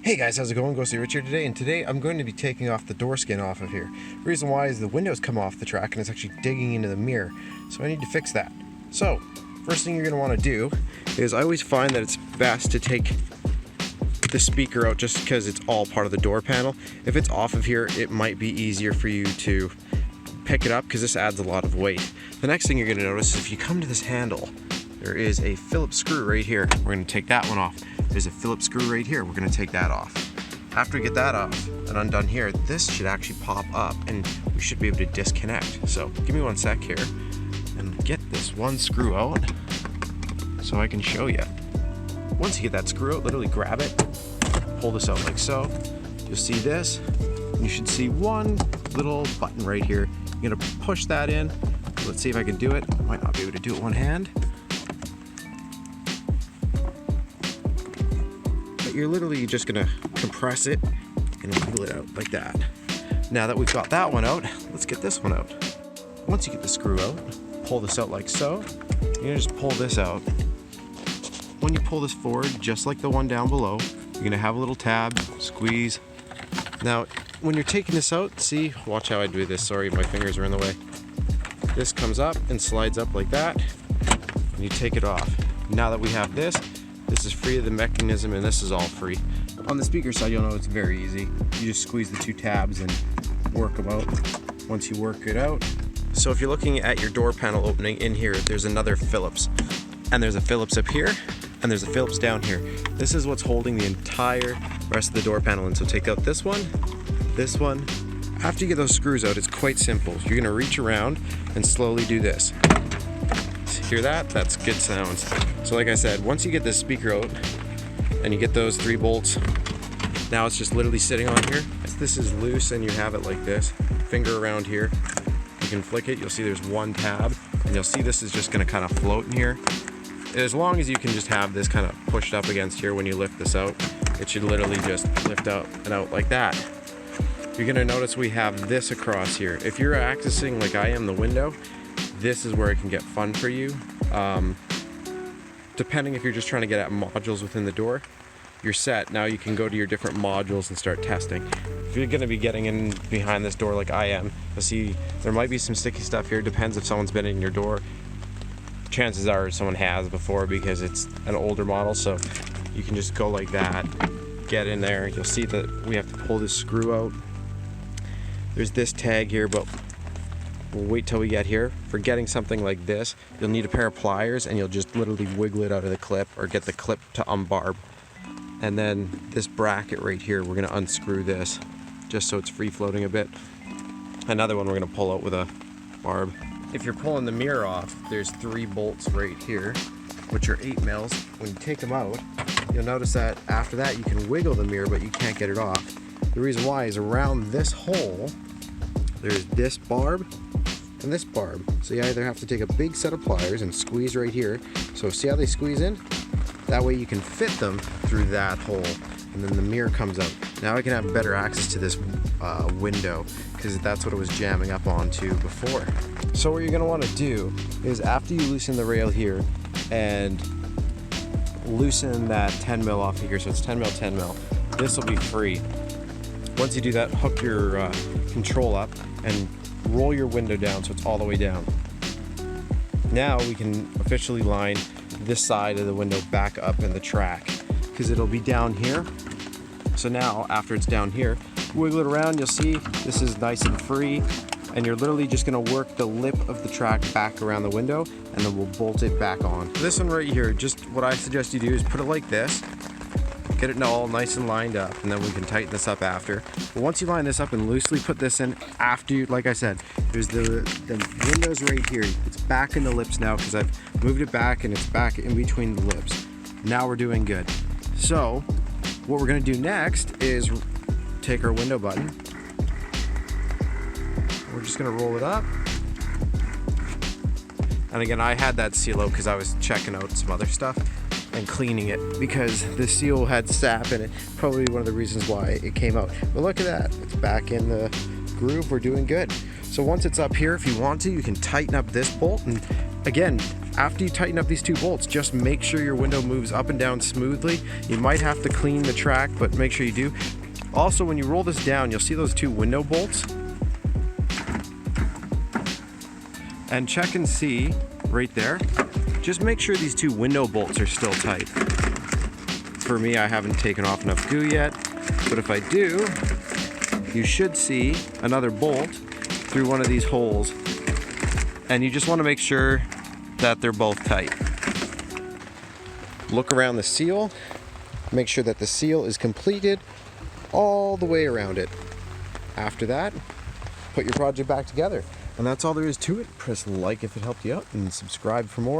Hey guys, how's it going? Ghostly Rich here today, and today I'm going to be taking off the door skin off of here. The reason why is the window's come off the track and it's actually digging into the mirror, so I need to fix that. So, first thing you're going to want to do is I always find that it's best to take the speaker out just because it's all part of the door panel. If it's off of here, it might be easier for you to pick it up because this adds a lot of weight. The next thing you're going to notice is if you come to this handle, there is a Phillips screw right here. We're going to take that one off. There's a Phillips screw right here. We're going to take that off. After we get that off and undone here, this should actually pop up and we should be able to disconnect. So give me one sec here and get this one screw out so I can show you. Once you get that screw out, literally grab it, pull this out like so. You'll see this. You should see one little button right here. You're going to push that in. Let's see if I can do it. I might not be able to do it one hand. You're literally just gonna compress it and wiggle it out like that. Now that we've got that one out, let's get this one out. Once you get the screw out, pull this out like so. You're gonna just pull this out. When you pull this forward, just like the one down below, you're gonna have a little tab, squeeze. Now, when you're taking this out, see, watch how I do this. Sorry, my fingers are in the way. This comes up and slides up like that, and you take it off. Now that we have this is free of the mechanism and this is all free. On the speaker side, you'll know it's very easy. You just squeeze the two tabs and work them out once you work it out. So if you're looking at your door panel opening in here, there's another Phillips. And there's a Phillips up here and there's a Phillips down here. This is what's holding the entire rest of the door panel in. So take out this one. After you get those screws out, it's quite simple. You're gonna reach around and slowly do this. Hear that? That's good sounds. So like I said, once you get this speaker out and you get those 3 bolts, now it's just literally sitting on here. If this is loose and you have it like this, finger around here, you can flick it, you'll see there's one tab, and you'll see this is just gonna kind of float in here. As long as you can just have this kind of pushed up against here when you lift this out, it should literally just lift up and out like that. You're gonna notice we have this across here. If you're accessing, like I am, the window, this is where it can get fun for you. Depending if you're just trying to get at modules within the door, you're set. Now you can go to your different modules and start testing. If you're gonna be getting in behind this door like I am, you'll see there might be some sticky stuff here. Depends if someone's been in your door. Chances are someone has before because it's an older model, so you can just go like that, get in there. You'll see that we have to pull this screw out. There's this tag here, but we'll wait till we get here. For getting something like this, you'll need a pair of pliers and you'll just literally wiggle it out of the clip or get the clip to unbarb. And then this bracket right here, we're gonna unscrew this just so it's free floating a bit. Another one we're gonna pull out with a barb. If you're pulling the mirror off, there's 3 bolts right here, which are 8 mils. When you take them out, you'll notice that after that you can wiggle the mirror, but you can't get it off. The reason why is around this hole, there's this barb and this barb. So you either have to take a big set of pliers and squeeze right here. So see how they squeeze in? That way you can fit them through that hole and then the mirror comes out. Now I can have better access to this window because that's what it was jamming up onto before. So what you're gonna wanna do is after you loosen the rail here and loosen that 10 mil off of here, so it's 10 mil, this will be free. Once you do that, hook your control up and roll your window down so it's all the way down. Now we can officially line this side of the window back up in the track because it'll be down here. So now after it's down here, wiggle it around, you'll see this is nice and free, and you're literally just gonna work the lip of the track back around the window and then we'll bolt it back on. This one right here, just what I suggest you do is put it like this, get it all nice and lined up, and then we can tighten this up after. But once you line this up and loosely put this in after you, like I said, there's the windows right here. It's back in the lips now because I've moved it back and it's back in between the lips. Now we're doing good. So what we're gonna do next is take our window button. We're just gonna roll it up. And again, I had that seal out because I was checking out some other stuff and cleaning it because the seal had sap in it. Probably one of the reasons why it came out. But look at that, it's back in the groove. We're doing good. So once it's up here, if you want to, you can tighten up this bolt. And again, After you tighten up these 2 bolts, just make sure your window moves up and down smoothly. You might have to clean the track, but make sure you do. Also, when you roll this down, you'll see those 2 window bolts. And check and see right there. Just make sure these 2 window bolts are still tight. For me, I haven't taken off enough glue yet, but if I do, you should see another bolt through one of these holes, and you just want to make sure that they're both tight. Look around the seal, make sure that the seal is completed all the way around it. After that, put your project back together. And that's all there is to it. Press like if it helped you out and subscribe for more.